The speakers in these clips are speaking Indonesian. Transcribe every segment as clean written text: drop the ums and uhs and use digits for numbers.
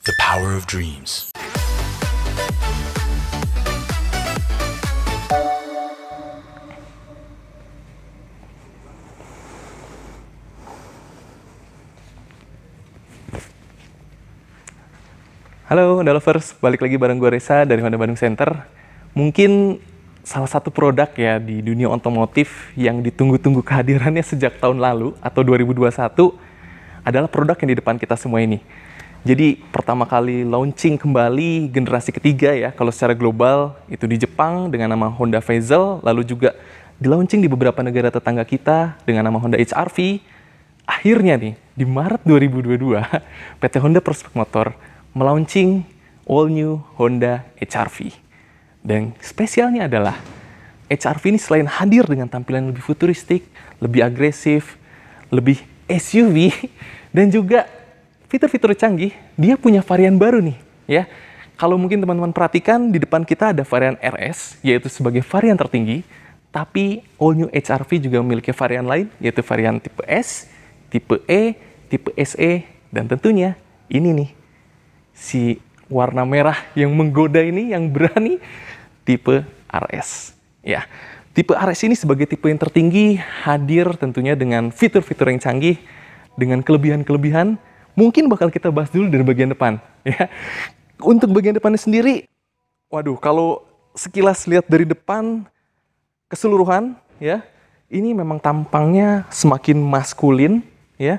The power of dreams. Halo Honda Lovers, balik lagi bareng gue Reza dari Honda Bandung Center. Mungkin salah satu produk ya di dunia otomotif yang ditunggu-tunggu kehadirannya sejak tahun lalu atau 2021 adalah produk yang di depan kita semua ini. Jadi pertama kali launching kembali generasi ketiga ya, kalau secara global itu di Jepang dengan nama Honda Vezel, lalu juga di launching di beberapa negara tetangga kita dengan nama Honda HR-V. Akhirnya nih, di Maret 2022, PT Honda Prospect Motor melaunching all new Honda HR-V. Dan spesialnya adalah HR-V ini selain hadir dengan tampilan lebih futuristik, lebih agresif, lebih SUV, dan juga fitur-fitur canggih, dia punya varian baru nih, ya. Kalau mungkin teman-teman perhatikan, di depan kita ada varian RS, yaitu sebagai varian tertinggi, tapi all new HR-V juga memiliki varian lain, yaitu varian tipe S, tipe E, tipe SE, dan tentunya ini nih, si warna merah yang menggoda ini, yang berani, tipe RS. Ya, tipe RS ini sebagai tipe yang tertinggi, hadir tentunya dengan fitur-fitur yang canggih, dengan kelebihan-kelebihan. Mungkin bakal kita bahas dulu dari bagian depan. Ya, untuk bagian depannya sendiri, waduh, kalau sekilas lihat dari depan keseluruhan, ya, ini memang tampangnya semakin maskulin, ya,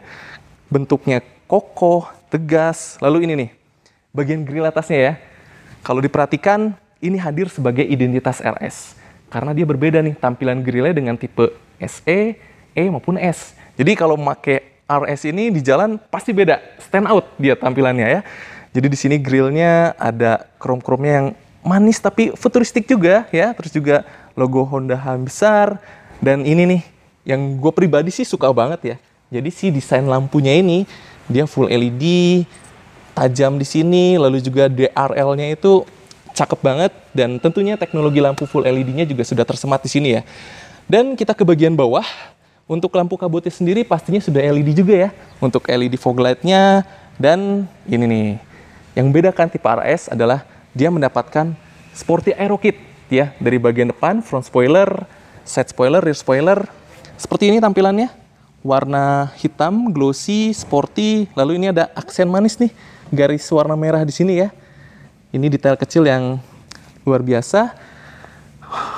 bentuknya kokoh, tegas. Lalu ini nih, bagian grill atasnya ya, kalau diperhatikan ini hadir sebagai identitas RS karena dia berbeda nih tampilan grillnya dengan tipe SE, E maupun S. Jadi kalau pakai RS ini di jalan pasti beda, stand out dia tampilannya ya. Jadi di sini grillnya ada krom-kromnya yang manis tapi futuristik juga ya. Terus juga logo Honda H besar, dan ini nih yang gue pribadi sih suka banget ya. Jadi si desain lampunya ini dia full LED, tajam di sini, lalu juga DRL-nya itu cakep banget, dan tentunya teknologi lampu full LED-nya juga sudah tersemat di sini ya. Dan kita ke bagian bawah, untuk lampu kabutnya sendiri pastinya sudah LED juga ya, untuk LED fog light-nya. Dan ini nih, yang bedakan tipe RS adalah dia mendapatkan sporty aero kit ya, dari bagian depan, front spoiler, side spoiler, rear spoiler. Seperti ini tampilannya, warna hitam, glossy, sporty, lalu ini ada aksen manis nih, garis warna merah di sini ya. Ini detail kecil yang luar biasa.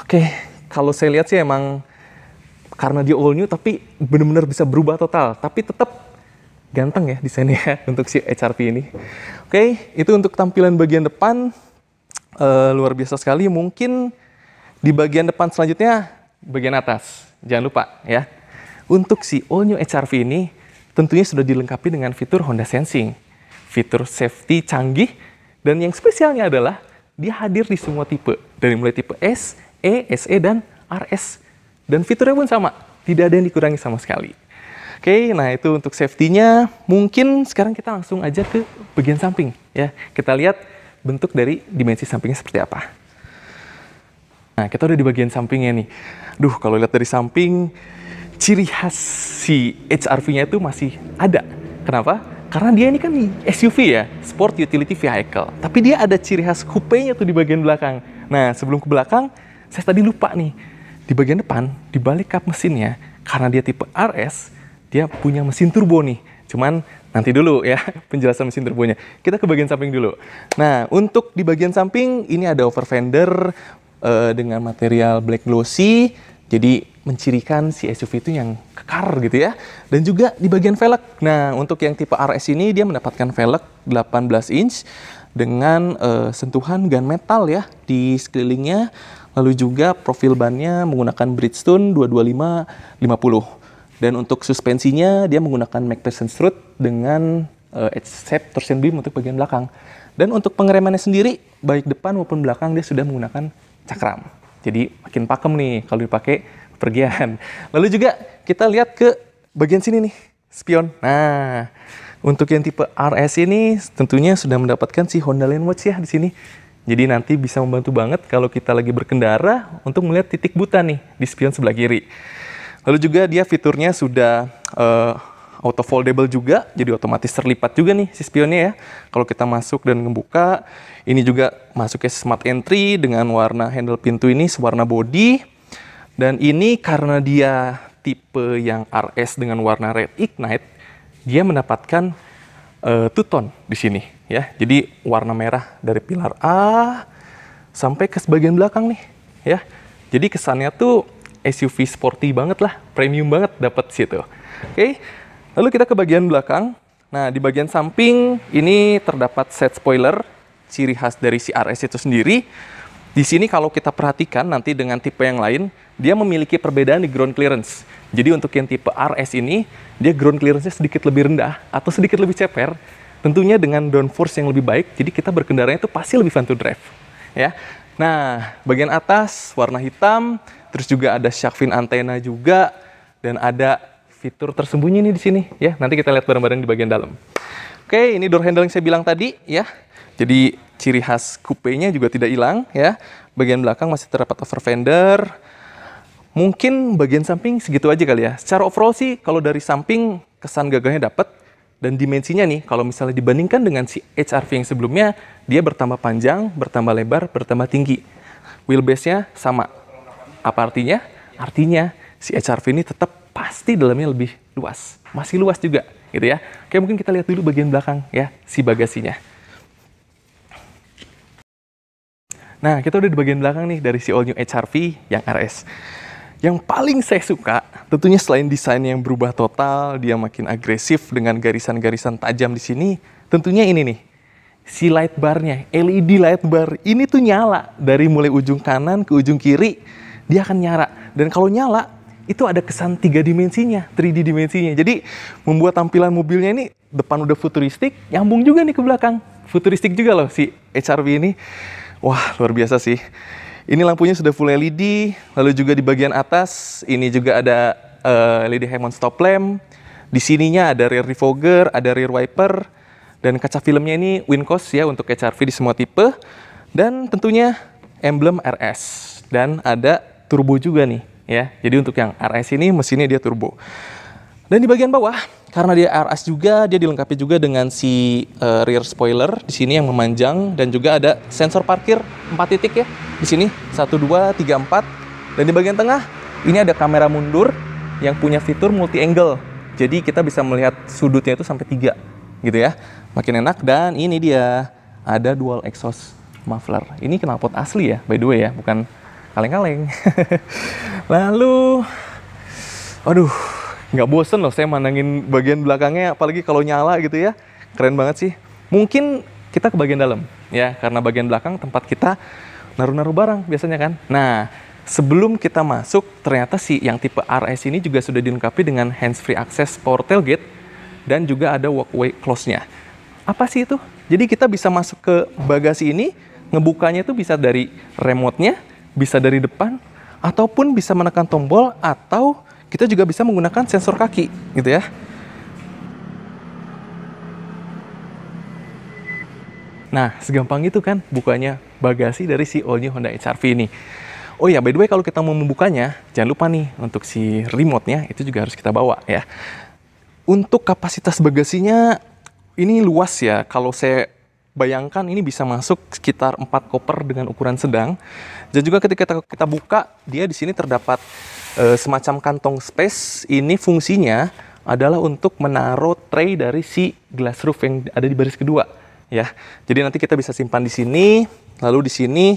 Oke, kalau saya lihat sih emang karena dia all new tapi benar-benar bisa berubah total, tapi tetap ganteng ya desainnya untuk si HR-V ini. Oke, itu untuk tampilan bagian depan, luar biasa sekali. Mungkin di bagian depan selanjutnya, bagian atas, jangan lupa ya. Untuk si all new HR-V ini tentunya sudah dilengkapi dengan fitur Honda Sensing, fitur safety canggih, dan yang spesialnya adalah dia hadir di semua tipe, dari mulai tipe S, E, SE, dan RS. Dan fiturnya pun sama, tidak ada yang dikurangi sama sekali. Oke, nah itu untuk safety-nya. Mungkin sekarang kita langsung aja ke bagian samping ya. Kita lihat bentuk dari dimensi sampingnya seperti apa. Nah, kita udah di bagian sampingnya nih. Duh, kalau lihat dari samping, ciri khas si HR-V-nya itu masih ada. Kenapa? Karena dia ini kan SUV ya, Sport Utility Vehicle. Tapi dia ada ciri khas coupe-nya tuh di bagian belakang. Nah, sebelum ke belakang, saya tadi lupa nih. Di bagian depan, di balik kap mesinnya, karena dia tipe RS, dia punya mesin turbo nih. Cuman nanti dulu ya penjelasan mesin turbonya. Kita ke bagian samping dulu. Nah, untuk di bagian samping, ini ada over fender dengan material black glossy. Jadi mencirikan si SUV itu yang kekar gitu ya. Dan juga di bagian velg. Nah, untuk yang tipe RS ini dia mendapatkan velg 18 inch dengan sentuhan gunmetal ya di sekelilingnya. Lalu juga profil bannya menggunakan Bridgestone 225/50. Dan untuk suspensinya dia menggunakan McPherson strut dengan edge-shape torsion beam untuk bagian belakang. Dan untuk pengeremannya sendiri, baik depan maupun belakang dia sudah menggunakan cakram. Jadi makin pakem nih kalau dipakai pergian. Lalu juga kita lihat ke bagian sini nih, spion. Nah, untuk yang tipe RS ini tentunya sudah mendapatkan si Honda Lane Watch ya di sini. Jadi nanti bisa membantu banget kalau kita lagi berkendara untuk melihat titik buta nih di spion sebelah kiri. Lalu juga dia fiturnya sudah auto foldable juga, jadi otomatis terlipat juga nih si spionnya ya. Kalau kita masuk dan ngebuka, ini juga masuk ke smart entry dengan warna handle pintu ini sewarna body. Dan ini karena dia tipe yang RS dengan warna red ignite, dia mendapatkan two-tone di sini ya. Jadi warna merah dari pilar A sampai ke sebagian belakang nih ya. Jadi kesannya tuh SUV sporty banget lah, premium banget dapat situ. Oke. Lalu kita ke bagian belakang. Nah, di bagian samping ini terdapat set spoiler, ciri khas dari si RS itu sendiri. Di sini kalau kita perhatikan nanti dengan tipe yang lain, dia memiliki perbedaan di ground clearance. Jadi untuk yang tipe RS ini, dia ground clearance-nya sedikit lebih rendah atau sedikit lebih ceper. Tentunya dengan downforce yang lebih baik, jadi kita berkendaranya itu pasti lebih fun to drive. Ya. Nah, bagian atas warna hitam, terus juga ada shark fin antena juga, dan ada fitur tersembunyi nih di sini ya. Nanti kita lihat bareng-bareng di bagian dalam. Oke, ini door handle yang saya bilang tadi ya. Jadi ciri khas coupe-nya juga tidak hilang ya. Bagian belakang masih terdapat over fender. Mungkin bagian samping segitu aja kali ya. Secara overall sih kalau dari samping kesan gagahnya dapat, dan dimensinya nih kalau misalnya dibandingkan dengan si HR-V yang sebelumnya, dia bertambah panjang, bertambah lebar, bertambah tinggi. Wheelbase-nya sama. Apa artinya? Artinya si HR-V ini tetap pasti dalamnya lebih luas. Masih luas juga gitu ya. Oke, mungkin kita lihat dulu bagian belakang ya, si bagasinya. Nah, kita udah di bagian belakang nih dari si all new HR-V yang RS. Yang paling saya suka, tentunya selain desain yang berubah total, dia makin agresif dengan garisan-garisan tajam di sini, tentunya ini nih, si light bar-nya, LED light bar. Ini tuh nyala dari mulai ujung kanan ke ujung kiri, dia akan nyala. Dan kalau nyala, itu ada kesan 3 dimensinya, 3D dimensinya. Jadi membuat tampilan mobilnya ini depan udah futuristik, nyambung juga nih ke belakang. Futuristik juga loh si HR-V ini. Wah, luar biasa sih. Ini lampunya sudah full LED, lalu juga di bagian atas ini juga ada LED High-mount stop lamp. Di sininya ada rear defogger, ada rear wiper, dan kaca filmnya ini Wincos ya untuk HR-V di semua tipe. Dan tentunya emblem RS, dan ada turbo juga nih. Ya, jadi untuk yang RS ini mesinnya dia turbo. Dan di bagian bawah, karena dia RS juga, dia dilengkapi juga dengan si rear spoiler di sini yang memanjang, dan juga ada sensor parkir 4 titik ya. Di sini 1 2 3 4. Dan di bagian tengah ini ada kamera mundur yang punya fitur multi angle. Jadi kita bisa melihat sudutnya itu sampai 3 gitu ya. Makin enak. Dan ini dia ada dual exhaust muffler. Ini knalpot asli ya, by the way ya, bukan kaleng-kaleng. Lalu, aduh, nggak bosen loh saya mandangin bagian belakangnya, apalagi kalau nyala gitu ya. Keren banget sih. Mungkin kita ke bagian dalam ya, karena bagian belakang tempat kita naruh-naruh barang biasanya kan. Nah, sebelum kita masuk, ternyata sih yang tipe RS ini juga sudah dilengkapi dengan hands-free access power tailgate dan juga ada walkway close-nya. Apa sih itu? Jadi kita bisa masuk ke bagasi ini, ngebukanya itu bisa dari remote-nya, bisa dari depan, ataupun bisa menekan tombol, atau kita juga bisa menggunakan sensor kaki gitu ya. Nah, segampang itu kan bukanya bagasi dari si all new Honda HR-V ini. Oh ya, by the way, kalau kita mau membukanya, jangan lupa nih untuk si remote-nya itu juga harus kita bawa ya. Untuk kapasitas bagasinya ini luas ya. Kalau saya bayangkan ini bisa masuk sekitar 4 koper dengan ukuran sedang. Dan juga ketika kita buka, dia di sini terdapat semacam kantong space. Ini fungsinya adalah untuk menaruh tray dari si glass roof yang ada di baris kedua ya. Jadi nanti kita bisa simpan di sini. Lalu di sini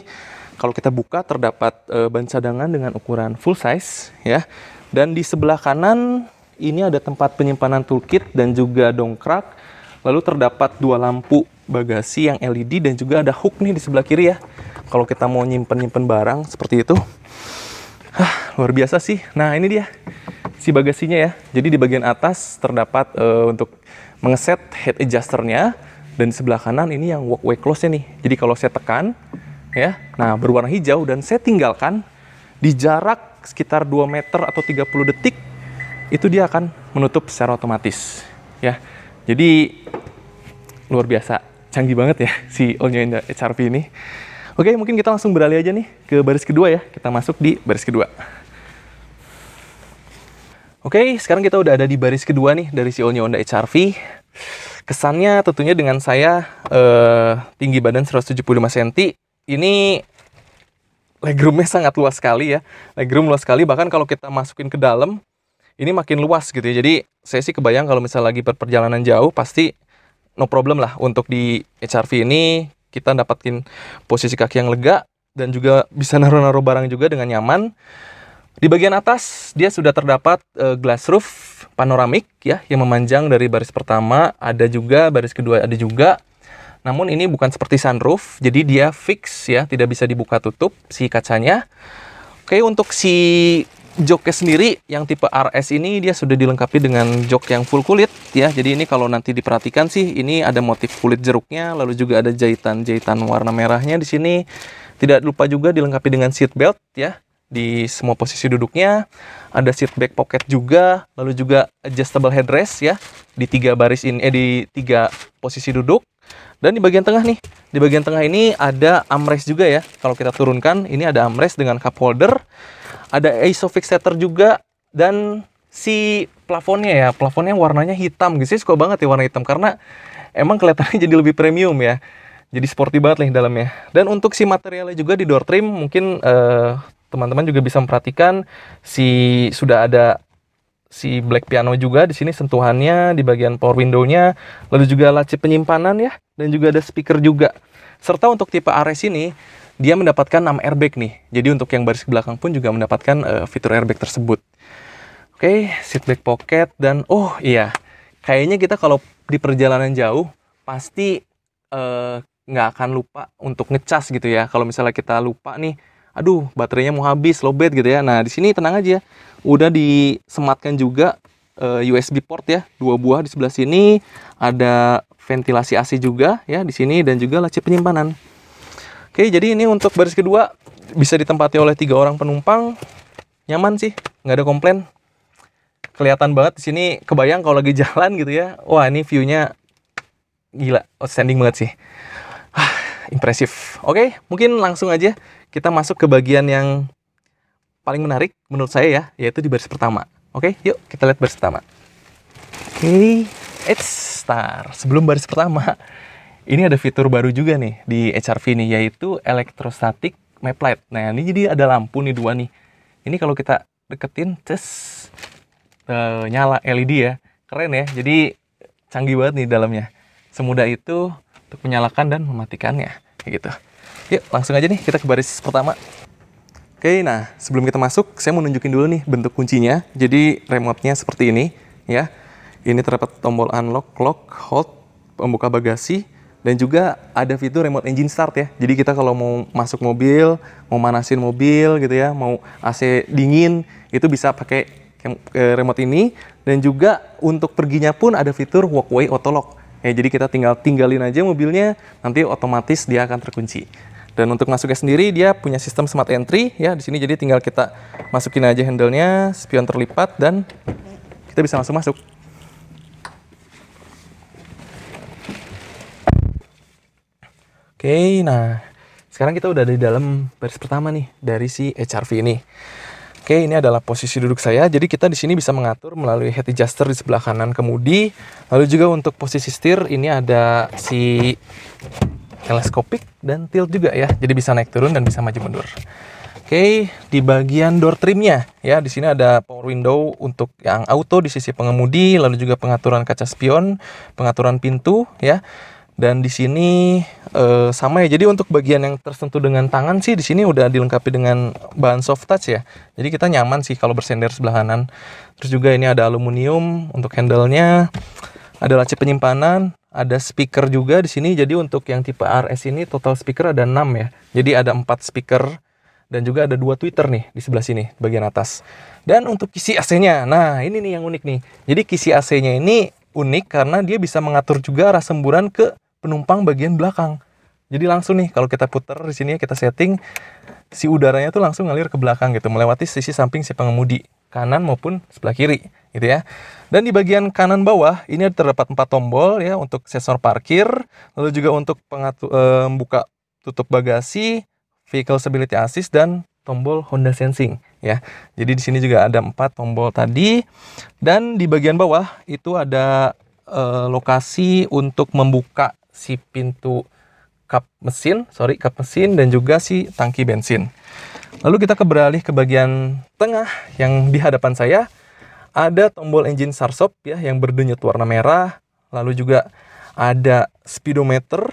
kalau kita buka terdapat ban cadangan dengan ukuran full size ya. Dan di sebelah kanan ini ada tempat penyimpanan toolkit dan juga dongkrak. Lalu terdapat 2 lampu bagasi yang LED dan juga ada hook nih di sebelah kiri ya. Kalau kita mau nyimpen barang seperti itu. Luar biasa sih. Nah, ini dia si bagasinya ya. Jadi di bagian atas terdapat untuk mengeset head adjusternya, dan di sebelah kanan ini yang walkway close-nya nih. Jadi kalau saya tekan ya, nah berwarna hijau, dan saya tinggalkan di jarak sekitar 2 meter atau 30 detik, itu dia akan menutup secara otomatis ya. Jadi luar biasa, canggih banget ya si all new Honda HR-V ini. Oke, mungkin kita langsung beralih aja nih ke baris kedua ya. Kita masuk di baris kedua. Oke, sekarang kita udah ada di baris kedua nih dari si All New Honda HR-V. Kesannya tentunya dengan saya tinggi badan 175 cm, ini legroomnya sangat luas sekali ya. Legroom luas sekali, bahkan kalau kita masukin ke dalam, ini makin luas gitu ya. Jadi saya sih kebayang kalau misalnya lagi perjalanan jauh, pasti no problem lah untuk di HR-V ini kita dapatin posisi kaki yang lega dan juga bisa naruh-naruh barang juga dengan nyaman. Di bagian atas dia sudah terdapat glass roof panoramik ya yang memanjang dari baris pertama, ada juga baris kedua ada juga. Namun ini bukan seperti sunroof, jadi dia fix ya, tidak bisa dibuka tutup si kacanya. Oke, untuk si joknya sendiri yang tipe RS ini dia sudah dilengkapi dengan jok yang full kulit ya. Jadi ini kalau nanti diperhatikan sih ini ada motif kulit jeruknya, lalu juga ada jahitan-jahitan warna merahnya di sini. Tidak lupa juga dilengkapi dengan seat belt ya. Di semua posisi duduknya ada seat back pocket juga, lalu juga adjustable headrest ya di tiga baris ini, di tiga posisi duduk. Dan di bagian tengah nih, di bagian tengah ini ada armrest juga ya. Kalau kita turunkan, ini ada armrest dengan cup holder, ada ISOFIX setter juga, dan si plafonnya ya, plafonnya warnanya hitam. Gitu sih, suka banget ya warna hitam karena emang kelihatannya jadi lebih premium ya. Jadi sporty banget nih dalamnya. Dan untuk si materialnya juga di door trim mungkin teman-teman juga bisa memperhatikan sudah ada si black piano juga di sini sentuhannya di bagian power window-nya, lalu juga laci penyimpanan ya, dan juga ada speaker juga. Serta untuk tipe RS ini dia mendapatkan 6 airbag nih. Jadi untuk yang baris belakang pun juga mendapatkan fitur airbag tersebut. Oke, seat back pocket dan oh iya, kayaknya kita kalau di perjalanan jauh pasti nggak akan lupa untuk ngecas gitu ya. Kalau misalnya kita lupa nih, aduh baterainya mau habis, lowbat gitu ya. Nah di sini tenang aja, udah disematkan juga USB port ya, 2 buah di sebelah sini, ada ventilasi AC juga ya di sini dan juga laci penyimpanan. Oke, jadi ini untuk baris kedua bisa ditempati oleh 3 orang penumpang, nyaman sih, nggak ada komplain. Kelihatan banget di sini, kebayang kalau lagi jalan gitu ya. Wah ini view-nya gila, outstanding banget sih. Impresif. Oke, mungkin langsung aja kita masuk ke bagian yang paling menarik menurut saya ya, yaitu di baris pertama. Oke, yuk kita lihat baris pertama. Oke, start. Sebelum baris pertama, ini ada fitur baru juga nih di HR-V nih, yaitu electrostatic map light. Nah, ini jadi ada lampu nih 2 nih. Ini kalau kita deketin, nyala LED ya. Keren ya, jadi canggih banget nih dalamnya. Semudah itu untuk menyalakan dan mematikannya, kayak gitu. Yuk, langsung aja nih kita ke baris pertama. Oke, nah sebelum kita masuk, saya mau nunjukin dulu nih bentuk kuncinya. Jadi remote-nya seperti ini, ya. Ini terdapat tombol unlock, lock, hold, pembuka bagasi, dan juga ada fitur remote engine start ya. Jadi kita kalau mau masuk mobil, mau manasin mobil gitu ya, mau AC dingin, itu bisa pakai remote ini. Dan juga untuk perginya pun ada fitur walkway auto lock. Ya, jadi kita tinggalin aja mobilnya, nanti otomatis dia akan terkunci. Dan untuk masuknya sendiri dia punya sistem smart entry ya di sini. Jadi tinggal kita masukin aja handle-nya, spion terlipat dan kita bisa langsung masuk. Oke, nah sekarang kita udah ada di dalam baris pertama nih dari si HR-V ini. Oke, ini adalah posisi duduk saya. Jadi kita di sini bisa mengatur melalui head adjuster di sebelah kanan kemudi. Lalu juga untuk posisi setir ini ada si teleskopik dan tilt juga ya. Jadi bisa naik turun dan bisa maju mundur. Oke, di bagian door trimnya ya, di sini ada power window untuk yang auto di sisi pengemudi, lalu juga pengaturan kaca spion, pengaturan pintu ya. Dan di sini sama ya. Jadi untuk bagian yang tersentuh dengan tangan sih di sini udah dilengkapi dengan bahan soft touch ya. Jadi kita nyaman sih kalau bersender sebelah kanan. Terus juga ini ada aluminium untuk handle-nya. Ada laci penyimpanan, ada speaker juga di sini. Jadi untuk yang tipe RS ini total speaker ada 6 ya. Jadi ada 4 speaker dan juga ada 2 tweeter nih di sebelah sini bagian atas. Dan untuk kisi AC-nya, nah ini nih yang unik nih. Jadi kisi AC-nya ini unik karena dia bisa mengatur juga arah semburan ke penumpang bagian belakang. Jadi langsung nih kalau kita putar di sini kita setting, si udaranya tuh langsung ngalir ke belakang gitu, melewati sisi samping si pengemudi, kanan maupun sebelah kiri gitu ya. Dan di bagian kanan bawah ini terdapat 4 tombol ya untuk sensor parkir, lalu juga untuk buka tutup bagasi, vehicle stability assist dan tombol Honda Sensing ya. Jadi di sini juga ada 4 tombol tadi, dan di bagian bawah itu ada lokasi untuk membuka si pintu kap mesin dan juga si tangki bensin. Lalu kita beralih ke bagian tengah yang di hadapan saya. Ada tombol engine start-stop ya yang berdenyut warna merah. Lalu juga ada speedometer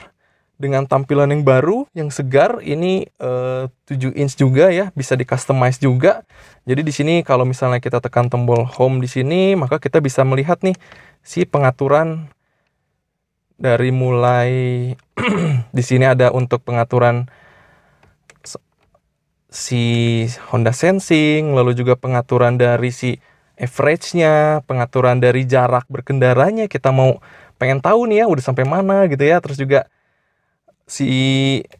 dengan tampilan yang baru, yang segar. Ini 7 inch juga ya, bisa di customize juga. Jadi di sini kalau misalnya kita tekan tombol home di sini, maka kita bisa melihat nih si pengaturan dari mulai di sini ada untuk pengaturan si Honda Sensing, lalu juga pengaturan dari si average-nya, pengaturan dari jarak berkendaranya, kita mau pengen tahu nih ya udah sampai mana gitu ya. Terus juga si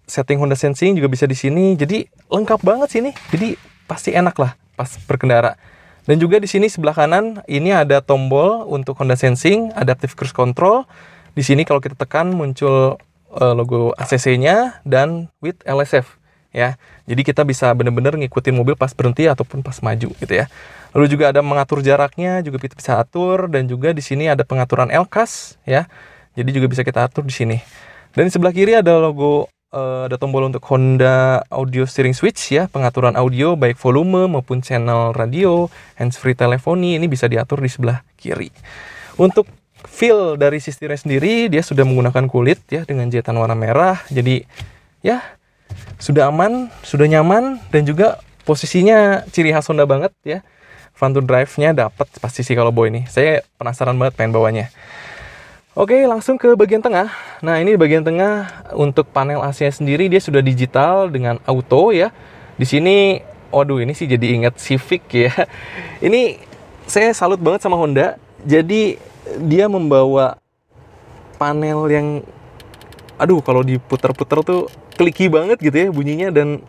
setting Honda Sensing juga bisa di sini. Jadi lengkap banget sih ini. Jadi pasti enak lah pas berkendara. Dan juga di sini sebelah kanan ini ada tombol untuk Honda Sensing, Adaptive Cruise Control. Di sini kalau kita tekan muncul logo ACC-nya dan with LSF ya. Jadi kita bisa benar-benar ngikutin mobil pas berhenti ataupun pas maju gitu ya. Lalu juga ada mengatur jaraknya, juga kita bisa atur, dan juga di sini ada pengaturan LCAS ya. Jadi juga bisa kita atur di sini. Dan di sebelah kiri ada logo, ada tombol untuk Honda Audio Steering Switch ya, pengaturan audio baik volume maupun channel radio, handsfree teleponi, ini bisa diatur di sebelah kiri. Untuk feel dari si steering sendiri, dia sudah menggunakan kulit ya dengan jahitan warna merah. Jadi ya sudah aman, sudah nyaman, dan juga posisinya ciri khas Honda banget ya. Front to drive-nya dapat pasti sih kalau bawa ini. Saya penasaran banget pengen bawanya. Oke, langsung ke bagian tengah. Nah, ini bagian tengah untuk panel AC-nya sendiri dia sudah digital dengan auto ya. Di sini, waduh ini sih jadi ingat Civic ya. Ini saya salut banget sama Honda. Jadi dia membawa panel yang kalau diputer-puter tuh kliki banget gitu ya bunyinya, dan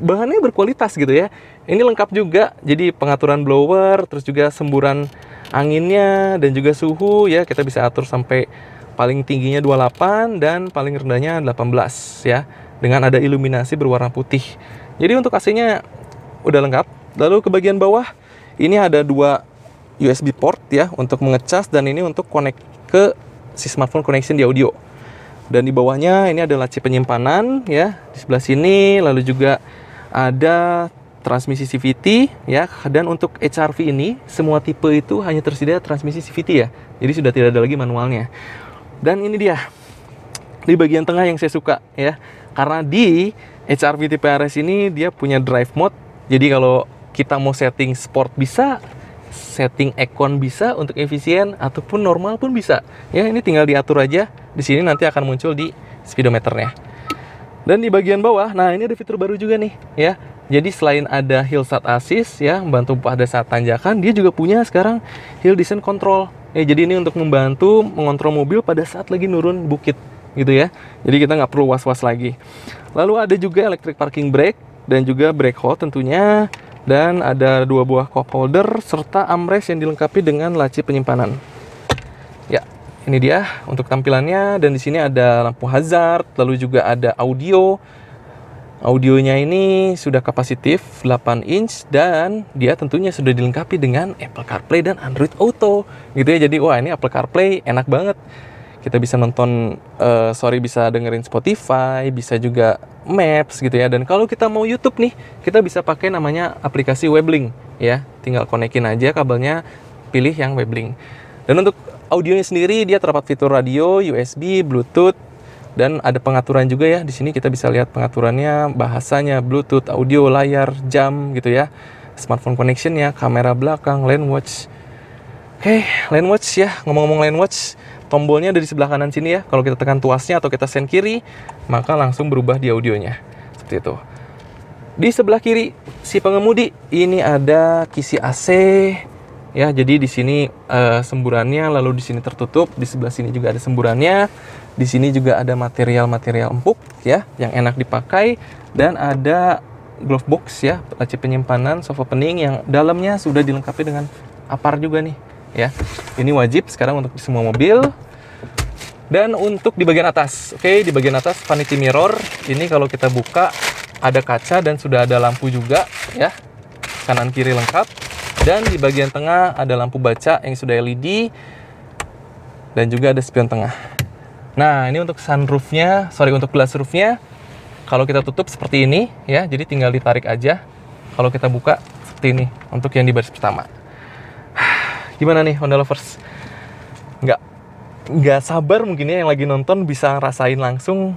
bahannya berkualitas gitu ya. Ini lengkap juga, jadi pengaturan blower, terus juga semburan anginnya, dan juga suhu ya. Kita bisa atur sampai paling tingginya 28 dan paling rendahnya 18 ya. Dengan ada iluminasi berwarna putih. Jadi untuk AC-nya udah lengkap. Lalu ke bagian bawah, ini ada 2 USB port ya untuk mengecas, dan ini untuk connect ke si smartphone connection di audio. Dan di bawahnya ini ada laci penyimpanan ya di sebelah sini. Lalu juga ada transmisi CVT ya. Dan untuk HR-V ini semua tipe itu hanya tersedia transmisi CVT ya. Jadi sudah tidak ada lagi manualnya. Dan ini dia di bagian tengah yang saya suka ya. Karena di HR-V tipe RS ini dia punya drive mode. Jadi kalau kita mau setting sport bisa, setting econ bisa untuk efisien, ataupun normal pun bisa. Ya, ini tinggal diatur aja. Di sini nanti akan muncul di speedometernya. Dan di bagian bawah, nah ini ada fitur baru juga nih, ya. Jadi selain ada hill start assist ya, membantu pada saat tanjakan, dia juga punya sekarang hill descent control. Ya, jadi ini untuk membantu mengontrol mobil pada saat lagi nurun bukit gitu ya. Jadi kita nggak perlu was-was lagi. Lalu ada juga electric parking brake dan juga brake hold tentunya. Dan ada 2 buah cup holder serta armrest yang dilengkapi dengan laci penyimpanan. Ya, ini dia untuk tampilannya. Dan di sini ada lampu hazard, lalu juga ada audio. Audionya ini sudah kapasitif 8 inch dan dia tentunya sudah dilengkapi dengan Apple CarPlay dan Android Auto. Gitu ya. Jadi wah, ini Apple CarPlay enak banget. Kita bisa nonton, bisa dengerin Spotify, bisa juga Maps gitu ya. Dan kalau kita mau YouTube nih, kita bisa pakai namanya aplikasi Weblink ya. Tinggal konekin aja kabelnya, pilih yang Weblink. Dan untuk audionya sendiri dia terdapat fitur radio, USB, Bluetooth, dan ada pengaturan juga ya. Di sini kita bisa lihat pengaturannya, bahasanya, Bluetooth, audio, layar, jam gitu ya. Smartphone connection ya, kamera belakang, lane watch. Oke, lane watch ya. Ngomong-ngomong lane watch, tombolnya ada di sebelah kanan sini ya. Kalau kita tekan tuasnya atau kita sen kiri, maka langsung berubah di audionya. Seperti itu. Di sebelah kiri si pengemudi ini ada kisi AC ya. Jadi di sini semburannya, lalu di sini tertutup, di sebelah sini juga ada semburannya. Di sini juga ada material-material empuk ya yang enak dipakai, dan ada glove box ya, laci penyimpanan, soft opening yang dalamnya sudah dilengkapi dengan apar juga nih. Ya, ini wajib sekarang untuk di semua mobil. Dan untuk di bagian atas, oke, di bagian atas vanity mirror ini kalau kita buka ada kaca dan sudah ada lampu juga ya. Kanan kiri lengkap. Dan di bagian tengah ada lampu baca yang sudah LED dan juga ada spion tengah. Nah, ini untuk sunroofnya, untuk glass roofnya. Kalau kita tutup seperti ini ya, jadi tinggal ditarik aja. Kalau kita buka seperti ini untuk yang di baris pertama. Gimana nih Honda lovers? Nggak sabar mungkin ya yang lagi nonton bisa rasain langsung.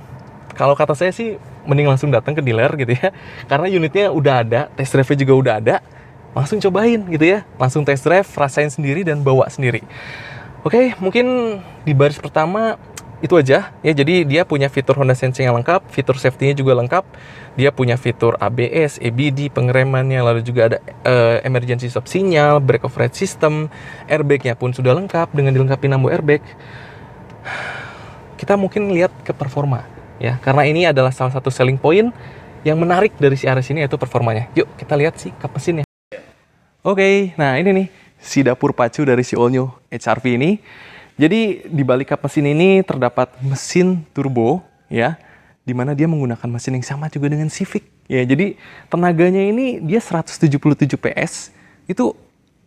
Kalau kata saya sih mending langsung datang ke dealer gitu ya. Karena unitnya udah ada, test drive-nya juga udah ada. Langsung cobain gitu ya. Langsung test drive, rasain sendiri dan bawa sendiri. Oke, mungkin di baris pertama itu aja ya. Jadi dia punya fitur Honda Sensing yang lengkap, fitur safety-nya juga lengkap. Dia punya fitur ABS, EBD, pengeremannya, lalu juga ada emergency stop sinyal, brake override system, airbag-nya pun sudah lengkap dengan dilengkapi lampu airbag. Kita mungkin lihat ke performa ya, karena ini adalah salah satu selling point yang menarik dari si RS ini, yaitu performanya. Yuk kita lihat si kap mesinnya. Oke, nah ini nih si dapur pacu dari si all new HR-V ini. Jadi di balik kap mesin ini terdapat mesin turbo ya, dimana dia menggunakan mesin yang sama juga dengan Civic ya. Jadi tenaganya ini dia 177 PS, itu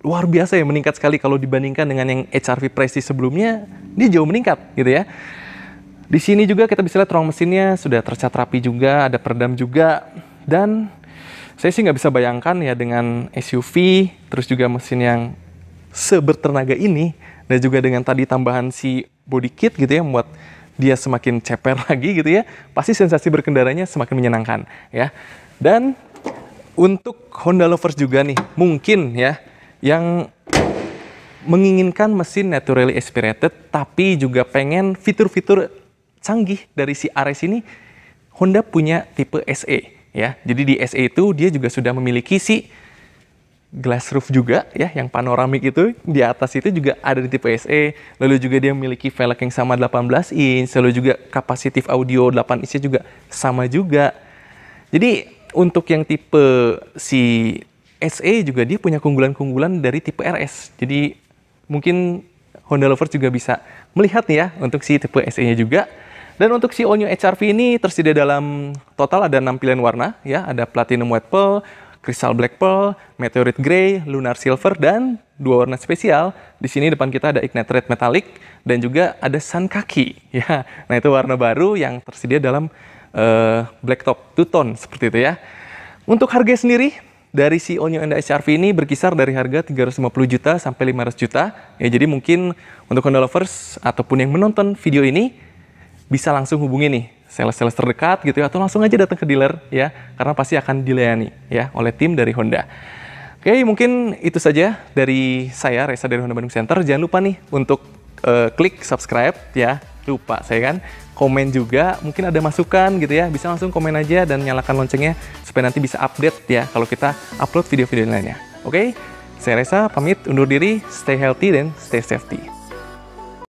luar biasa ya, meningkat sekali kalau dibandingkan dengan yang HR-V Prestige sebelumnya. Dia jauh meningkat gitu ya. Di sini juga kita bisa lihat ruang mesinnya sudah tercat rapi juga, ada peredam juga. Dan saya sih nggak bisa bayangkan ya dengan SUV terus juga mesin yang sebertenaga ini, dan juga dengan tadi tambahan si body kit gitu ya, membuat dia semakin ceper lagi gitu ya. Pasti sensasi berkendaranya semakin menyenangkan ya. Dan untuk Honda lovers juga nih, mungkin ya yang menginginkan mesin naturally aspirated tapi juga pengen fitur-fitur canggih dari si RS ini, Honda punya tipe SE ya. Jadi di SE itu dia juga sudah memiliki si glass roof juga ya, yang panoramik itu di atas itu juga ada di tipe SE. Lalu juga dia memiliki velg yang sama 18 inch, lalu juga kapasitif audio 8 inch juga sama juga. Jadi untuk yang tipe si SE juga dia punya keunggulan-keunggulan dari tipe RS. Jadi mungkin Honda lovers juga bisa melihat ya untuk si tipe SE-nya juga. Dan untuk si all new HR-V ini tersedia dalam total ada 6 pilihan warna ya, ada platinum white pearl, crystal black pearl, meteorite grey, lunar silver, dan 2 warna spesial. Di sini depan kita ada ignite red metallic dan juga ada sun kaki ya. Nah, itu warna baru yang tersedia dalam black top two tone seperti itu ya. Untuk harga sendiri dari si all new Honda HR-V ini berkisar dari harga 350 juta sampai 500 juta ya. Jadi mungkin untuk Honda lovers ataupun yang menonton video ini bisa langsung hubungi nih sales-sales terdekat gitu ya, atau langsung aja datang ke dealer ya, karena pasti akan dilayani ya oleh tim dari Honda. Oke, mungkin itu saja dari saya, Reza dari Honda Bandung Center. Jangan lupa nih untuk klik subscribe ya, lupa saya kan, komen juga, mungkin ada masukan gitu ya, bisa langsung komen aja dan nyalakan loncengnya supaya nanti bisa update ya kalau kita upload video-video lainnya. Oke, saya Reza pamit undur diri, stay healthy dan stay safety.